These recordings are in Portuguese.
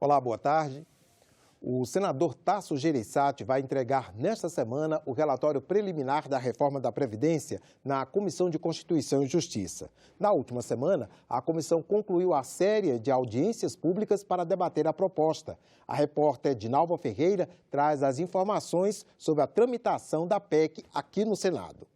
Olá, boa tarde. O senador Tasso Gereissati vai entregar nesta semana o relatório preliminar da reforma da Previdência na Comissão de Constituição e Justiça. Na última semana, a comissão concluiu a série de audiências públicas para debater a proposta. A repórter Dinalva Ferreira traz as informações sobre a tramitação da PEC aqui no Senado.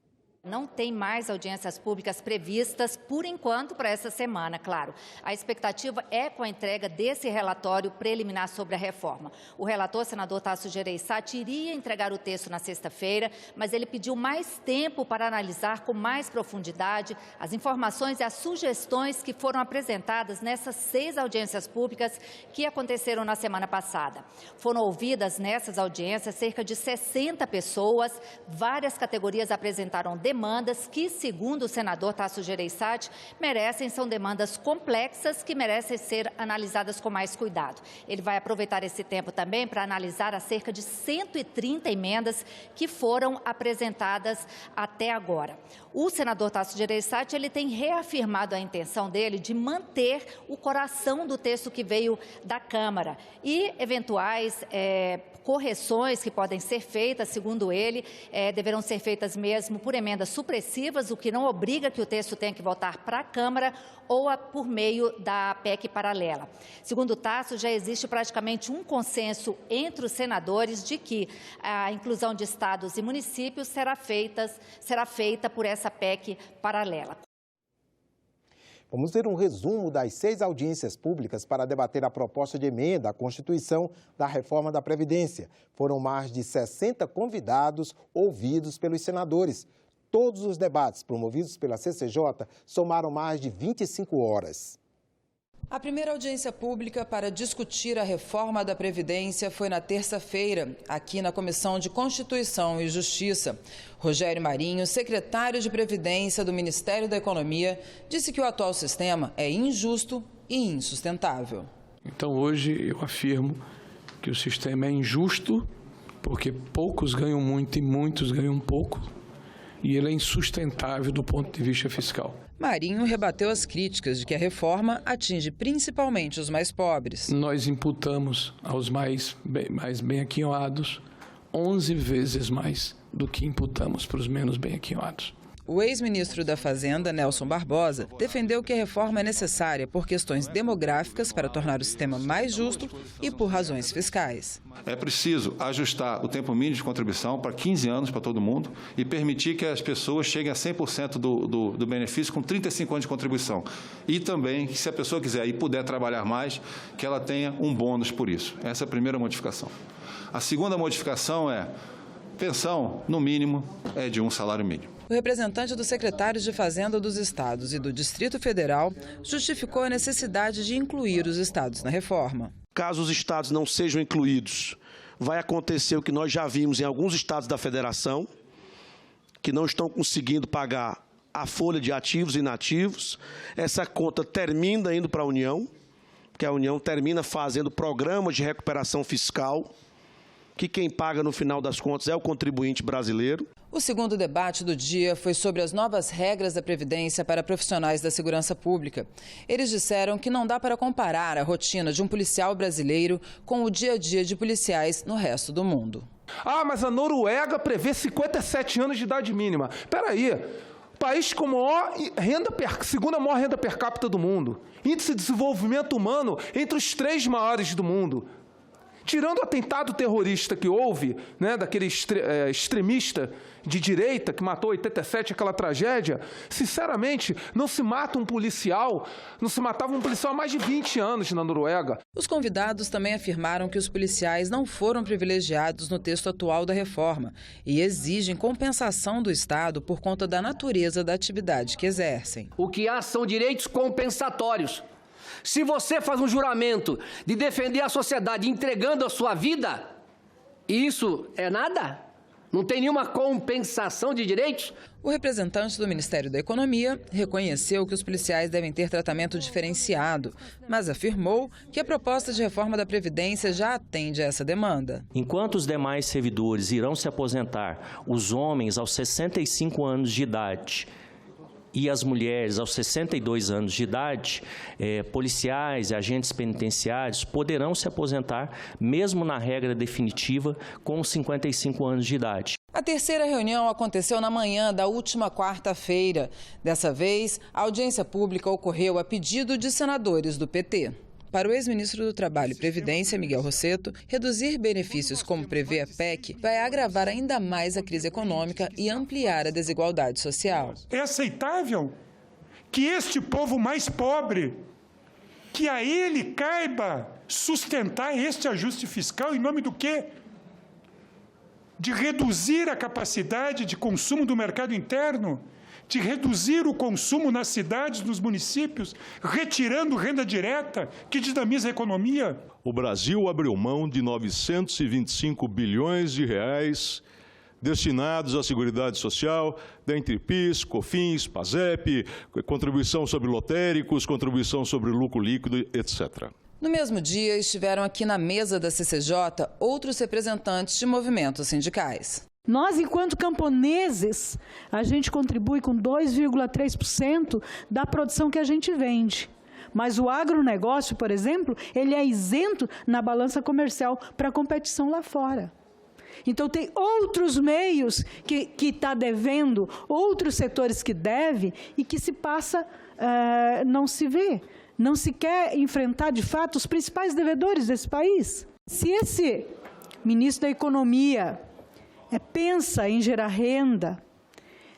Não tem mais audiências públicas previstas, por enquanto, para essa semana, claro. A expectativa é com a entrega desse relatório preliminar sobre a reforma. O relator, senador Tasso Gereissati, iria entregar o texto na sexta-feira, mas ele pediu mais tempo para analisar com mais profundidade as informações e as sugestões que foram apresentadas nessas 6 audiências públicas que aconteceram na semana passada. Foram ouvidas nessas audiências cerca de 60 pessoas, várias categorias apresentaram demandas que, segundo o senador Tasso Gereissati, são demandas complexas que merecem ser analisadas com mais cuidado. Ele vai aproveitar esse tempo também para analisar as cerca de 130 emendas que foram apresentadas até agora. O senador Tasso Gereissati, ele tem reafirmado a intenção dele de manter o coração do texto que veio da Câmara e eventuais correções que podem ser feitas, segundo ele, deverão ser feitas mesmo por emendas supressivas, o que não obriga que o texto tenha que voltar para a Câmara ou por meio da PEC paralela. Segundo o Tasso, já existe praticamente um consenso entre os senadores de que a inclusão de estados e municípios será feita por essa PEC paralela. Vamos ver um resumo das 6 audiências públicas para debater a proposta de emenda à Constituição da reforma da Previdência. Foram mais de 60 convidados ouvidos pelos senadores. Todos os debates promovidos pela CCJ somaram mais de 25 horas. A primeira audiência pública para discutir a reforma da Previdência foi na terça-feira, aqui na Comissão de Constituição e Justiça. Rogério Marinho, secretário de Previdência do Ministério da Economia, disse que o atual sistema é injusto e insustentável. Então, hoje eu afirmo que o sistema é injusto, porque poucos ganham muito e muitos ganham pouco, e ele é insustentável do ponto de vista fiscal. Marinho rebateu as críticas de que a reforma atinge principalmente os mais pobres. Nós imputamos aos mais bem-aquinhoados 11 vezes mais do que imputamos para os menos bem-aquinhoados. O ex-ministro da Fazenda, Nelson Barbosa, defendeu que a reforma é necessária por questões demográficas para tornar o sistema mais justo e por razões fiscais. É preciso ajustar o tempo mínimo de contribuição para 15 anos para todo mundo e permitir que as pessoas cheguem a 100% do benefício com 35 anos de contribuição. E também, se a pessoa quiser e puder trabalhar mais, que ela tenha um bônus por isso. Essa é a primeira modificação. A segunda modificação é: pensão, no mínimo, é de um salário mínimo. O representante dos secretários de Fazenda dos estados e do Distrito Federal justificou a necessidade de incluir os estados na reforma. Caso os estados não sejam incluídos, vai acontecer o que nós já vimos em alguns estados da federação, que não estão conseguindo pagar a folha de ativos e inativos. Essa conta termina indo para a União, porque a União termina fazendo programas de recuperação fiscal, que quem paga no final das contas é o contribuinte brasileiro. O segundo debate do dia foi sobre as novas regras da Previdência para profissionais da segurança pública. Eles disseram que não dá para comparar a rotina de um policial brasileiro com o dia a dia de policiais no resto do mundo. Ah, mas a Noruega prevê 57 anos de idade mínima. Espera aí, país com segunda maior renda per capita do mundo, índice de desenvolvimento humano entre os 3 maiores do mundo. Tirando o atentado terrorista que houve, daquele extremista de direita que matou 87, aquela tragédia, sinceramente, não se matava um policial há mais de 20 anos na Noruega. Os convidados também afirmaram que os policiais não foram privilegiados no texto atual da reforma e exigem compensação do Estado por conta da natureza da atividade que exercem. O que há são direitos compensatórios. Se você faz um juramento de defender a sociedade entregando a sua vida, isso é nada? Não tem nenhuma compensação de direitos? O representante do Ministério da Economia reconheceu que os policiais devem ter tratamento diferenciado, mas afirmou que a proposta de reforma da Previdência já atende a essa demanda. Enquanto os demais servidores irão se aposentar, os homens aos 65 anos de idade, e as mulheres aos 62 anos de idade, policiais e agentes penitenciários poderão se aposentar, mesmo na regra definitiva, com 55 anos de idade. A terceira reunião aconteceu na manhã da última quarta-feira. Dessa vez, a audiência pública ocorreu a pedido de senadores do PT. Para o ex-ministro do Trabalho e Previdência, Miguel Rossetto, reduzir benefícios como prevê a PEC vai agravar ainda mais a crise econômica e ampliar a desigualdade social. É aceitável que este povo mais pobre, que a ele caiba sustentar este ajuste fiscal em nome do quê? De reduzir a capacidade de consumo do mercado interno, de reduzir o consumo nas cidades, nos municípios, retirando renda direta, que dinamiza a economia. O Brasil abriu mão de 925 bilhões de reais destinados à Seguridade Social, dentre PIS, COFINS, PASEP, contribuição sobre lotéricos, contribuição sobre lucro líquido, etc. No mesmo dia, estiveram aqui na mesa da CCJ outros representantes de movimentos sindicais. Nós, enquanto camponeses, a gente contribui com 2,3% da produção que a gente vende. Mas o agronegócio, por exemplo, ele é isento na balança comercial para competição lá fora. Então, tem outros meios que está devendo, outros setores que devem e que se passa, não se vê. Não se quer enfrentar, de fato, os principais devedores desse país. Se esse ministro da Economia pensa em gerar renda,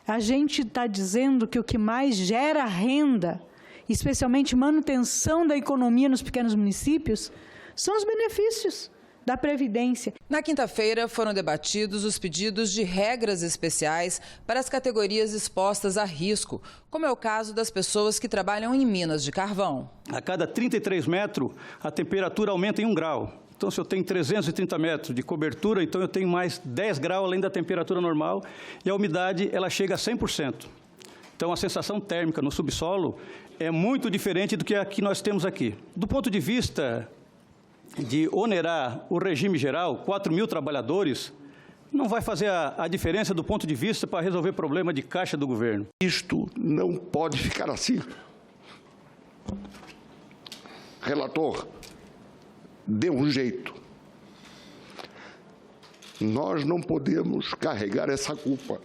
a gente está dizendo que o que mais gera renda, especialmente manutenção da economia nos pequenos municípios, são os benefícios da Previdência. Na quinta-feira foram debatidos os pedidos de regras especiais para as categorias expostas a risco, como é o caso das pessoas que trabalham em minas de carvão. A cada 33 metros, a temperatura aumenta em 1 grau. Então, se eu tenho 330 metros de cobertura, então eu tenho mais 10 graus além da temperatura normal e a umidade ela chega a 100%. Então, a sensação térmica no subsolo é muito diferente do que a que nós temos aqui. Do ponto de vista de onerar o regime geral, 4 mil trabalhadores, não vai fazer a diferença do ponto de vista para resolver problema de caixa do governo. Isto não pode ficar assim. Relator, dê um jeito. Nós não podemos carregar essa culpa.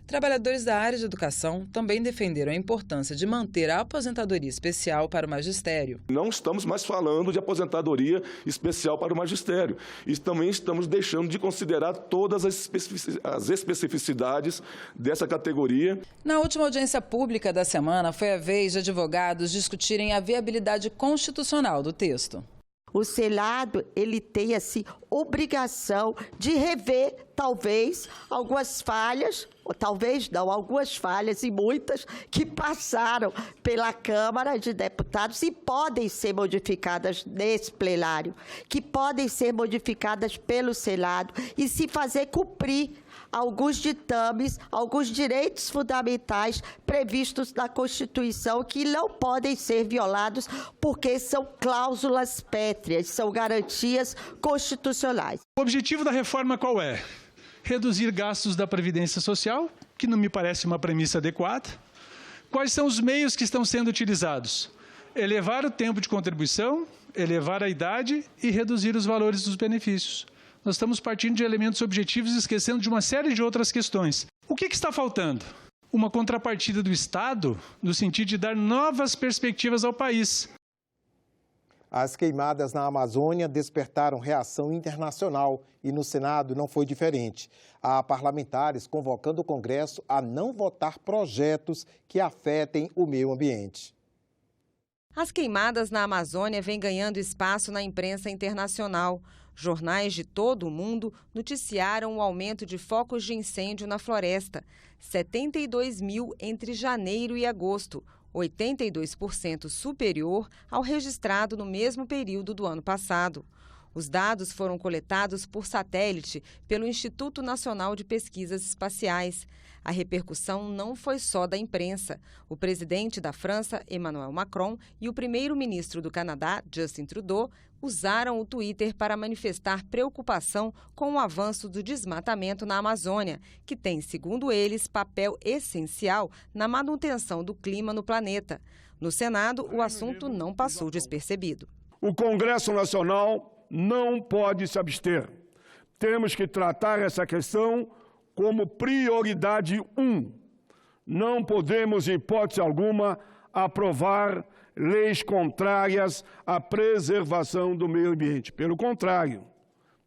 Trabalhadores da área de educação também defenderam a importância de manter a aposentadoria especial para o magistério. Não estamos mais falando de aposentadoria especial para o magistério. E também estamos deixando de considerar todas as especificidades dessa categoria. Na última audiência pública da semana, foi a vez de advogados discutirem a viabilidade constitucional do texto. O Senado, ele tem, assim, obrigação de rever, talvez, algumas falhas, ou talvez não, algumas falhas e muitas que passaram pela Câmara de Deputados e podem ser modificadas nesse plenário, que podem ser modificadas pelo Senado e se fazer cumprir alguns ditames, alguns direitos fundamentais previstos na Constituição que não podem ser violados porque são cláusulas pétreas, são garantias constitucionais. O objetivo da reforma qual é? Reduzir gastos da Previdência Social, que não me parece uma premissa adequada. Quais são os meios que estão sendo utilizados? Elevar o tempo de contribuição, elevar a idade e reduzir os valores dos benefícios. Nós estamos partindo de elementos objetivos e esquecendo de uma série de outras questões. O que está faltando? Uma contrapartida do Estado, no sentido de dar novas perspectivas ao país. As queimadas na Amazônia despertaram reação internacional e no Senado não foi diferente. Há parlamentares convocando o Congresso a não votar projetos que afetem o meio ambiente. As queimadas na Amazônia vêm ganhando espaço na imprensa internacional. Jornais de todo o mundo noticiaram o aumento de focos de incêndio na floresta. 72 mil entre janeiro e agosto, 82% superior ao registrado no mesmo período do ano passado. Os dados foram coletados por satélite pelo Instituto Nacional de Pesquisas Espaciais. A repercussão não foi só da imprensa. O presidente da França, Emmanuel Macron, e o primeiro-ministro do Canadá, Justin Trudeau, usaram o Twitter para manifestar preocupação com o avanço do desmatamento na Amazônia, que tem, segundo eles, papel essencial na manutenção do clima no planeta. No Senado, o assunto não passou despercebido. O Congresso Nacional não pode se abster. Temos que tratar essa questão como prioridade 1. Não podemos, em hipótese alguma, aprovar leis contrárias à preservação do meio ambiente. Pelo contrário,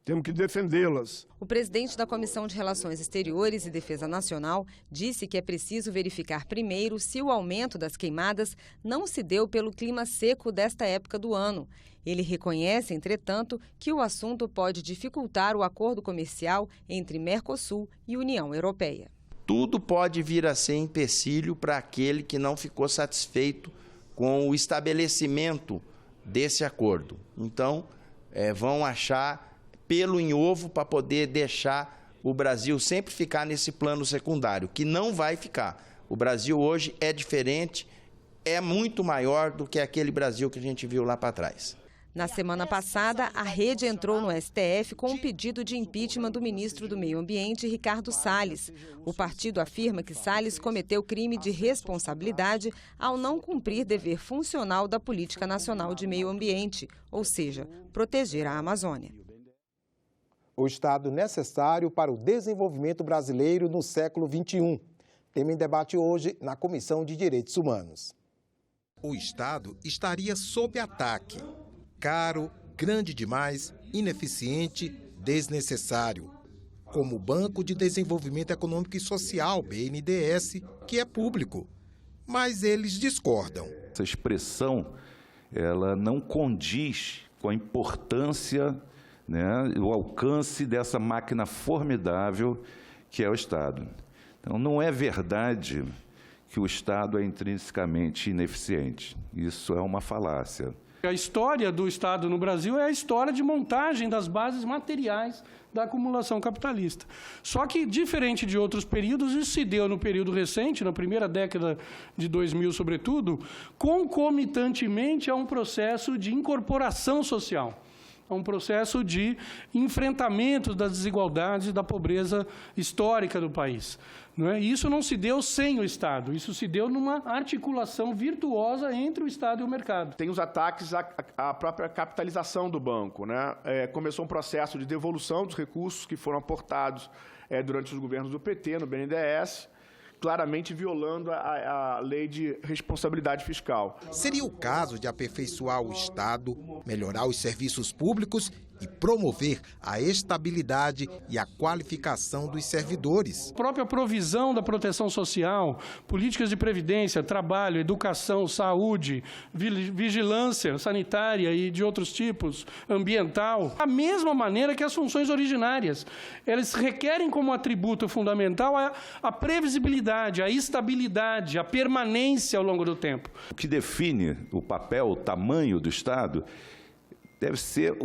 temos que defendê-las. O presidente da Comissão de Relações Exteriores e Defesa Nacional disse que é preciso verificar primeiro se o aumento das queimadas não se deu pelo clima seco desta época do ano. Ele reconhece, entretanto, que o assunto pode dificultar o acordo comercial entre Mercosul e União Europeia. Tudo pode vir a ser empecilho para aquele que não ficou satisfeito com o estabelecimento desse acordo. Então, vão achar pelo em ovo para poder deixar o Brasil sempre ficar nesse plano secundário, que não vai ficar. O Brasil hoje é diferente, é muito maior do que aquele Brasil que a gente viu lá para trás. Na semana passada, a Rede entrou no STF com um pedido de impeachment do ministro do Meio Ambiente, Ricardo Salles. O partido afirma que Salles cometeu crime de responsabilidade ao não cumprir dever funcional da Política Nacional de Meio Ambiente, ou seja, proteger a Amazônia. O Estado necessário para o desenvolvimento brasileiro no século XXI. Tema em debate hoje na Comissão de Direitos Humanos. O Estado estaria sob ataque. Caro, grande demais, ineficiente, desnecessário. Como o Banco de Desenvolvimento Econômico e Social, BNDES, que é público. Mas eles discordam. Essa expressão, ela não condiz com a importância, o alcance dessa máquina formidável que é o Estado. Então, não é verdade que o Estado é intrinsecamente ineficiente. Isso é uma falácia. A história do Estado no Brasil é a história de montagem das bases materiais da acumulação capitalista. Só que, diferente de outros períodos, isso se deu no período recente, na primeira década de 2000, sobretudo, concomitantemente a um processo de incorporação social, a um processo de enfrentamento das desigualdades e da pobreza histórica do país. E isso não se deu sem o Estado, isso se deu numa articulação virtuosa entre o Estado e o mercado. Tem os ataques à própria capitalização do banco. Começou um processo de devolução dos recursos que foram aportados durante os governos do PT, no BNDES, claramente violando a lei de responsabilidade fiscal. Seria o caso de aperfeiçoar o Estado, melhorar os serviços públicos e promover a estabilidade e a qualificação dos servidores. A própria provisão da proteção social, políticas de previdência, trabalho, educação, saúde, vigilância sanitária e de outros tipos, ambiental, da mesma maneira que as funções originárias. Elas requerem como atributo fundamental a previsibilidade, a estabilidade, a permanência ao longo do tempo. O que define o papel, o tamanho do Estado deve ser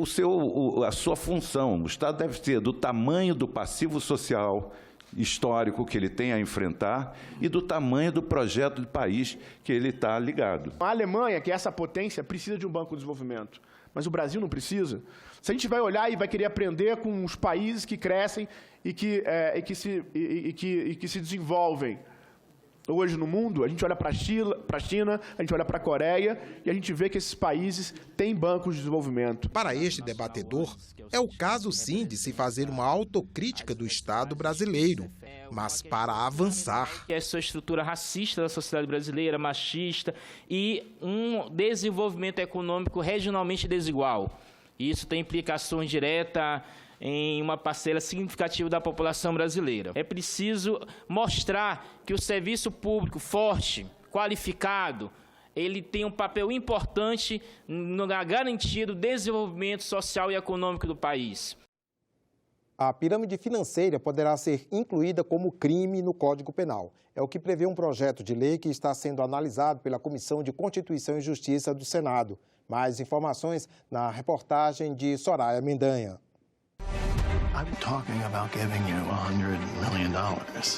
a sua função. O Estado deve ser do tamanho do passivo social histórico que ele tem a enfrentar e do tamanho do projeto de país que ele está ligado. A Alemanha, que é essa potência, precisa de um banco de desenvolvimento, mas o Brasil não precisa. Se a gente vai olhar e vai querer aprender com os países que crescem e que se desenvolvem hoje no mundo, a gente olha para a China, a gente olha para a Coreia e a gente vê que esses países têm bancos de desenvolvimento. Para este debatedor, é o caso sim de se fazer uma autocrítica do Estado brasileiro, mas para avançar. Essa estrutura racista da sociedade brasileira, machista, e um desenvolvimento econômico regionalmente desigual. Isso tem implicações diretas em uma parcela significativa da população brasileira. É preciso mostrar que o serviço público forte, qualificado, ele tem um papel importante na garantia do desenvolvimento social e econômico do país. A pirâmide financeira poderá ser incluída como crime no Código Penal. É o que prevê um projeto de lei que está sendo analisado pela Comissão de Constituição e Justiça do Senado. Mais informações na reportagem de Soraya Mendanha. I'm talking about giving you $100 million.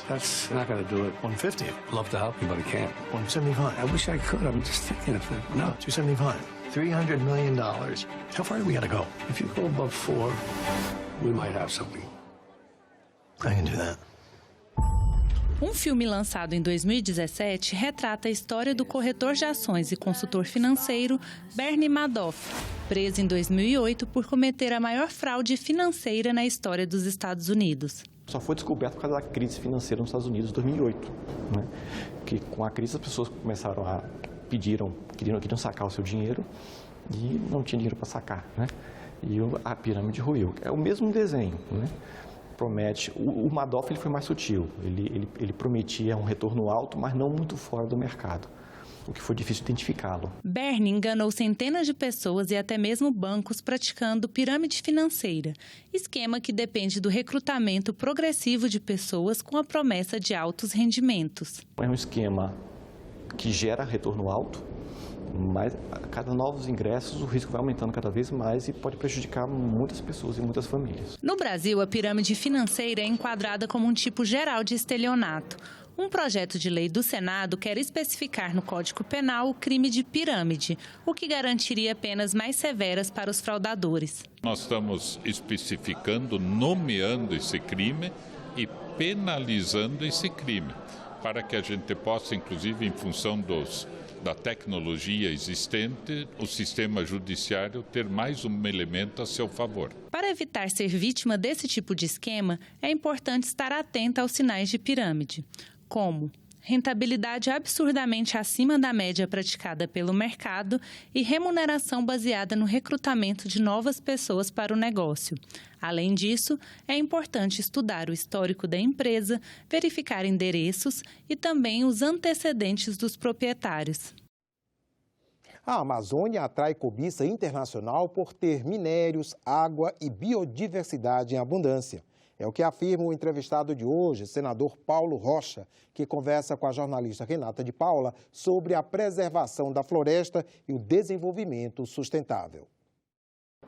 That's not going to do it. 150. Love to help you, but I can't. 175. I wish I could. I'm just thinking of it. No, 275. $300 million. How far do we got to go? If you go above 4, we might have something. I can do that. Um filme lançado em 2017 retrata a história do corretor de ações e consultor financeiro Bernie Madoff, preso em 2008 por cometer a maior fraude financeira na história dos Estados Unidos. Só foi descoberto por causa da crise financeira nos Estados Unidos em 2008, né? Que com a crise as pessoas começaram a queriam sacar o seu dinheiro e não tinha dinheiro para sacar, né? E a pirâmide ruiu. É o mesmo desenho, né? Promete. O Madoff ele foi mais sutil. Ele prometia um retorno alto, mas não muito fora do mercado, o que foi difícil identificá-lo. Bernie enganou centenas de pessoas e até mesmo bancos praticando pirâmide financeira, esquema que depende do recrutamento progressivo de pessoas com a promessa de altos rendimentos. É um esquema que gera retorno alto, mas a cada novos ingressos o risco vai aumentando cada vez mais e pode prejudicar muitas pessoas e muitas famílias. No Brasil, a pirâmide financeira é enquadrada como um tipo geral de estelionato. Um projeto de lei do Senado quer especificar no Código Penal o crime de pirâmide, o que garantiria penas mais severas para os fraudadores. Nós estamos especificando, nomeando esse crime e penalizando esse crime, para que a gente possa, inclusive, em função da tecnologia existente, o sistema judiciário ter mais um elemento a seu favor. Para evitar ser vítima desse tipo de esquema, é importante estar atenta aos sinais de pirâmide, como rentabilidade absurdamente acima da média praticada pelo mercado e remuneração baseada no recrutamento de novas pessoas para o negócio. Além disso, é importante estudar o histórico da empresa, verificar endereços e também os antecedentes dos proprietários. A Amazônia atrai cobiça internacional por ter minérios, água e biodiversidade em abundância. É o que afirma o entrevistado de hoje, senador Paulo Rocha, que conversa com a jornalista Renata de Paula sobre a preservação da floresta e o desenvolvimento sustentável.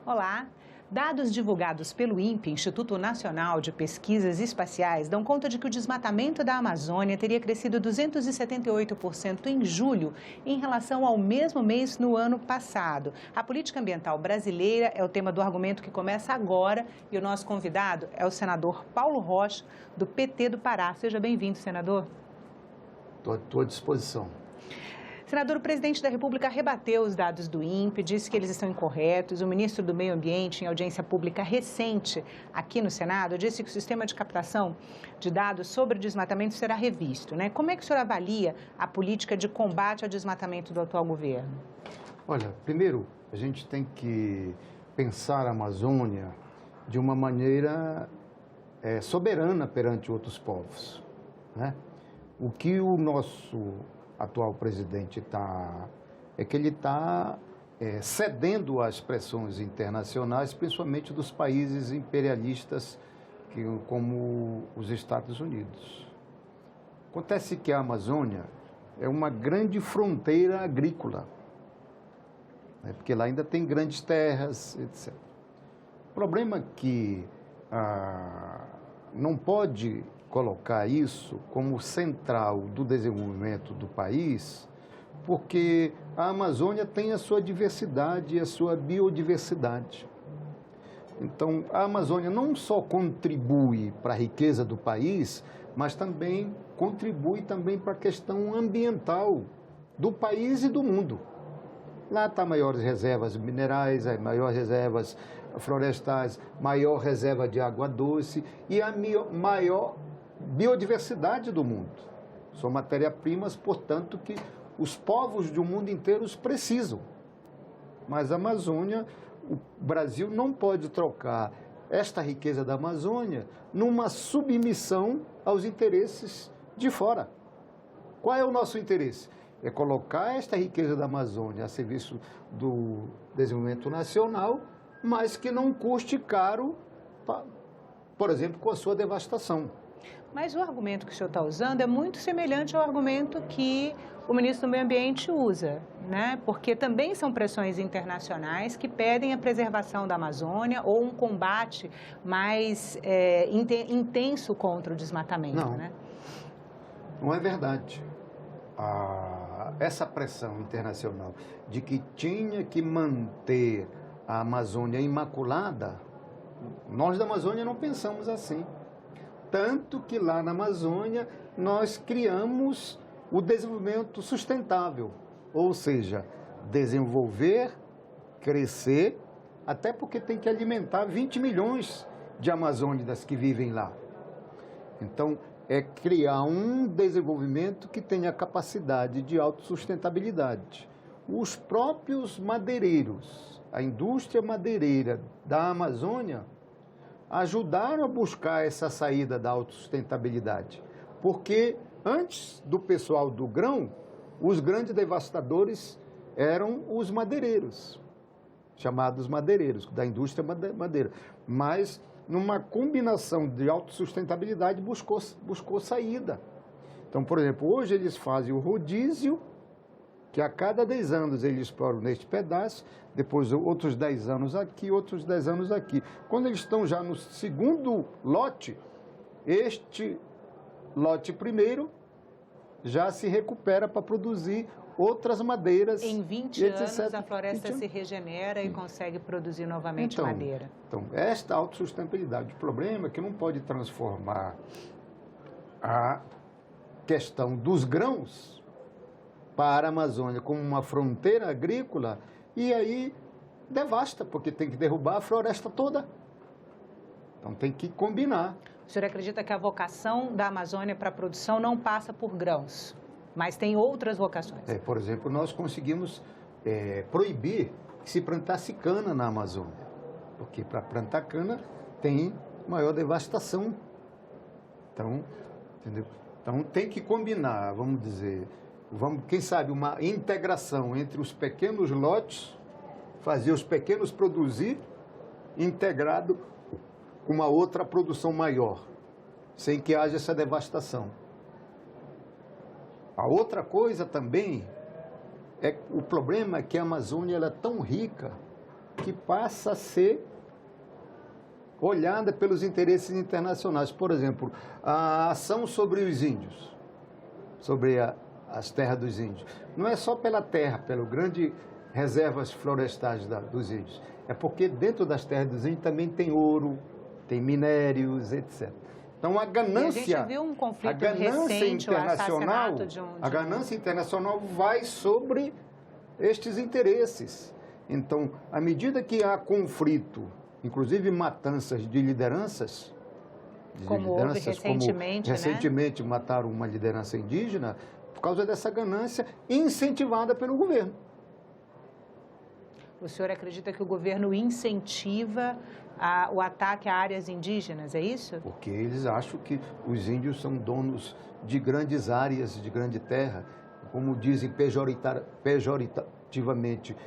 Olá! Dados divulgados pelo INPE, Instituto Nacional de Pesquisas Espaciais, dão conta de que o desmatamento da Amazônia teria crescido 278% em julho, em relação ao mesmo mês no ano passado. A política ambiental brasileira é o tema do argumento que começa agora e o nosso convidado é o senador Paulo Rocha, do PT do Pará. Seja bem-vindo, senador. Estou à tua disposição. Senador, o presidente da República rebateu os dados do INPE, disse que eles estão incorretos. O ministro do Meio Ambiente, em audiência pública recente aqui no Senado, disse que o sistema de captação de dados sobre o desmatamento será revisto, né? Como é que o senhor avalia a política de combate ao desmatamento do atual governo? Olha, primeiro, a gente tem que pensar a Amazônia de uma maneira soberana perante outros povos, né? O que o nosso atual presidente ele está cedendo às pressões internacionais, principalmente dos países imperialistas como os Estados Unidos. Acontece que a Amazônia é uma grande fronteira agrícola, né, porque lá ainda tem grandes terras, etc. O problema é que não pode colocar isso como central do desenvolvimento do país, porque a Amazônia tem a sua diversidade e a sua biodiversidade. Então, a Amazônia não só contribui para a riqueza do país, mas também contribui também para a questão ambiental do país e do mundo. Lá está maiores reservas minerais, maiores reservas florestais, maior reserva de água doce e a maior biodiversidade do mundo. São matérias-primas, portanto, que os povos do mundo inteiro precisam. Mas a Amazônia, o Brasil não pode trocar esta riqueza da Amazônia numa submissão aos interesses de fora. Qual é o nosso interesse? É colocar esta riqueza da Amazônia a serviço do desenvolvimento nacional, mas que não custe caro por exemplo, com a sua devastação. Mas o argumento que o senhor está usando é muito semelhante ao argumento que o ministro do Meio Ambiente usa, né? Porque também são pressões internacionais que pedem a preservação da Amazônia ou um combate mais intenso contra o desmatamento, Não, né? Não é verdade. Essa pressão internacional de que tinha que manter a Amazônia imaculada, nós da Amazônia não pensamos assim. Tanto que lá na Amazônia nós criamos o desenvolvimento sustentável, ou seja, desenvolver, crescer, até porque tem que alimentar 20 milhões de amazônidas que vivem lá. Então, é criar um desenvolvimento que tenha capacidade de autossustentabilidade. Os próprios madeireiros, a indústria madeireira da Amazônia, ajudaram a buscar essa saída da autossustentabilidade. Porque antes do pessoal do grão, os grandes devastadores eram os madeireiros, chamados madeireiros, da indústria madeira. Mas, numa combinação de autossustentabilidade, buscou saída. Então, por exemplo, hoje eles fazem o rodízio, que a cada 10 anos eles exploram neste pedaço, depois outros 10 anos aqui, outros 10 anos aqui. Quando eles estão já no segundo lote, este lote primeiro já se recupera para produzir outras madeiras. Em 20 anos, a floresta se regenera e consegue produzir novamente madeira. Então, esta autossustentabilidade. O problema é que não pode transformar a questão dos grãos para a Amazônia como uma fronteira agrícola e aí devasta, porque tem que derrubar a floresta toda. Então, tem que combinar. O senhor acredita que a vocação da Amazônia para a produção não passa por grãos, mas tem outras vocações? Por exemplo, nós conseguimos proibir que se plantasse cana na Amazônia, porque para plantar cana tem maior devastação. Então, entendeu? Então, tem que combinar, vamos dizer, quem sabe, uma integração entre os pequenos lotes, fazer os pequenos produzir, integrado com uma outra produção maior, sem que haja essa devastação. A outra coisa também o problema é que a Amazônia ela é tão rica que passa a ser olhada pelos interesses internacionais. Por exemplo, a ação sobre os índios, sobre as terras dos índios. Não é só pela terra, pelo grande reservas florestais dos índios. É porque dentro das terras dos índios também tem ouro, tem minérios, etc. Então, a ganância, a gente viu um conflito recente, a ganância internacional vai sobre estes interesses. Então, à medida que há conflito, inclusive matanças de lideranças, como recentemente mataram uma liderança indígena, por causa dessa ganância incentivada pelo governo. O senhor acredita que o governo incentiva o ataque a áreas indígenas, é isso? Porque eles acham que os índios são donos de grandes áreas, de grande terra, como dizem pejorativamente,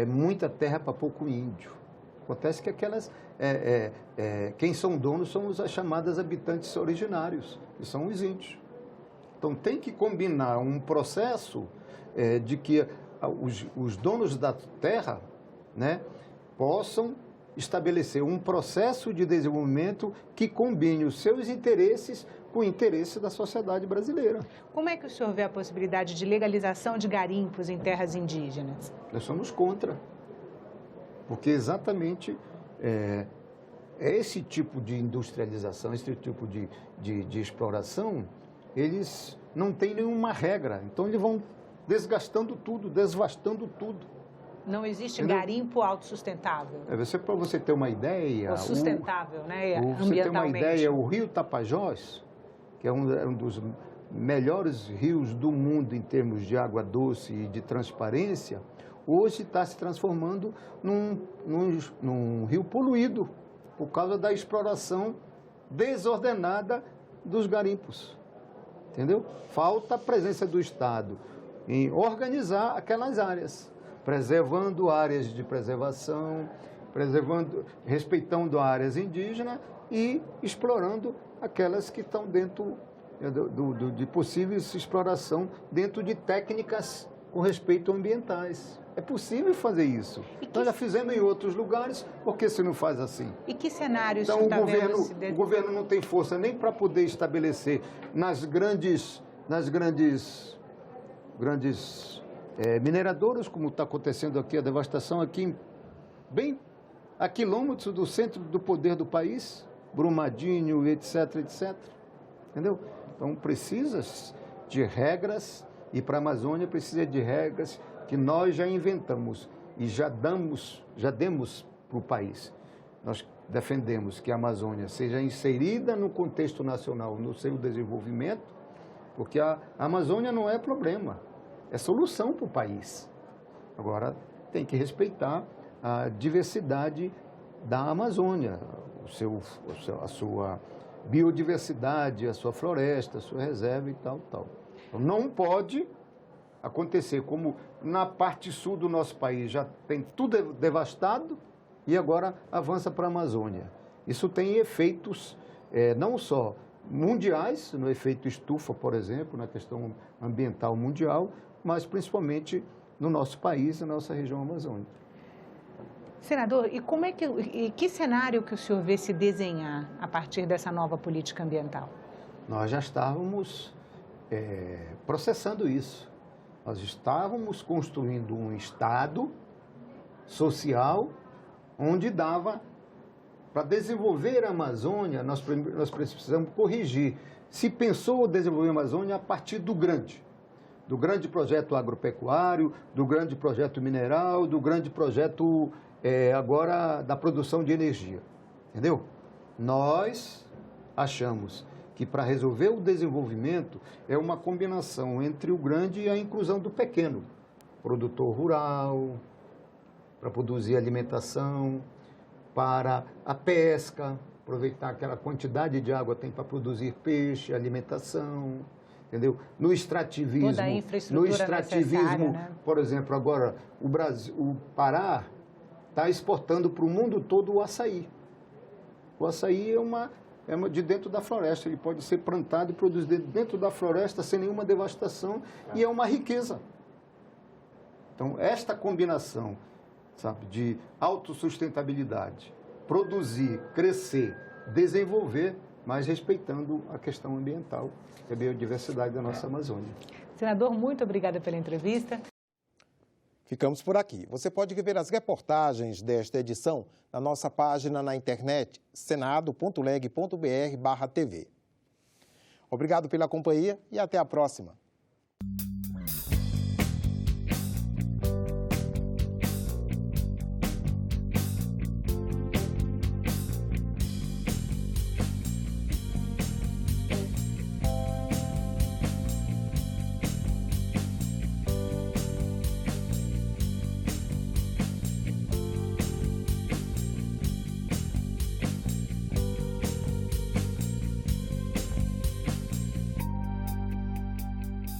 muita terra para pouco índio. Acontece que quem são donos são as chamadas habitantes originários, que são os índios. Então, tem que combinar um processo de que os donos da terra, né, possam estabelecer um processo de desenvolvimento que combine os seus interesses com o interesse da sociedade brasileira. Como é que o senhor vê a possibilidade de legalização de garimpos em terras indígenas? Nós somos contra, porque exatamente esse tipo de industrialização, esse tipo de exploração, eles não têm nenhuma regra. Então, eles vão desgastando tudo, desvastando tudo. Não existe garimpo autossustentável? Para você ter uma ideia... Ou sustentável, né? Ambientalmente. Você ter uma ideia, o rio Tapajós, que é um dos melhores rios do mundo em termos de água doce e de transparência, hoje está se transformando num rio poluído por causa da exploração desordenada dos garimpos. Entendeu? Falta a presença do Estado em organizar aquelas áreas, preservando áreas de preservação, respeitando áreas indígenas e explorando aquelas que estão dentro de possíveis exploração dentro de técnicas com respeito ambientais. É possível fazer isso. Nós já fizemos em outros lugares, por que se não faz assim? E que cenário então, o governo não tem força nem para poder estabelecer nas grandes mineradoras, como está acontecendo aqui, a devastação aqui, bem a quilômetros do centro do poder do país, Brumadinho, etc, etc. Entendeu? Então, precisa de regras, e para a Amazônia precisa de regras que nós já inventamos e já demos para o país. Nós defendemos que a Amazônia seja inserida no contexto nacional, no seu desenvolvimento, porque a Amazônia não é problema, é solução para o país. Agora, tem que respeitar a diversidade da Amazônia, a sua biodiversidade, a sua floresta, a sua reserva e tal. Então, não pode acontecer como na parte sul do nosso país já tem tudo devastado e agora avança para a Amazônia. Isso tem efeitos não só mundiais, no efeito estufa, por exemplo, na questão ambiental mundial, mas principalmente no nosso país, na nossa região amazônica. Senador, e que cenário que o senhor vê se desenhar a partir dessa nova política ambiental? Nós já estávamos processando isso. Nós estávamos construindo um Estado social onde dava para desenvolver a Amazônia, nós precisamos corrigir. Se pensou desenvolver a Amazônia a partir do grande projeto agropecuário, do grande projeto mineral, do grande projeto agora da produção de energia, entendeu? Nós achamos que para resolver o desenvolvimento é uma combinação entre o grande e a inclusão do pequeno. Produtor rural, para produzir alimentação, para a pesca, aproveitar aquela quantidade de água que tem para produzir peixe, alimentação, entendeu? No extrativismo, toda a infraestrutura necessária, né? Por exemplo, agora o Pará está exportando para o mundo todo o açaí. O açaí é de dentro da floresta, ele pode ser plantado e produzido dentro da floresta sem nenhuma devastação e é uma riqueza. Então, esta combinação, sabe, de autossustentabilidade, produzir, crescer, desenvolver, mas respeitando a questão ambiental e a biodiversidade da nossa Amazônia. Senador, muito obrigada pela entrevista. Ficamos por aqui. Você pode rever as reportagens desta edição na nossa página na internet, senado.leg.br/tv. Obrigado pela companhia e até a próxima.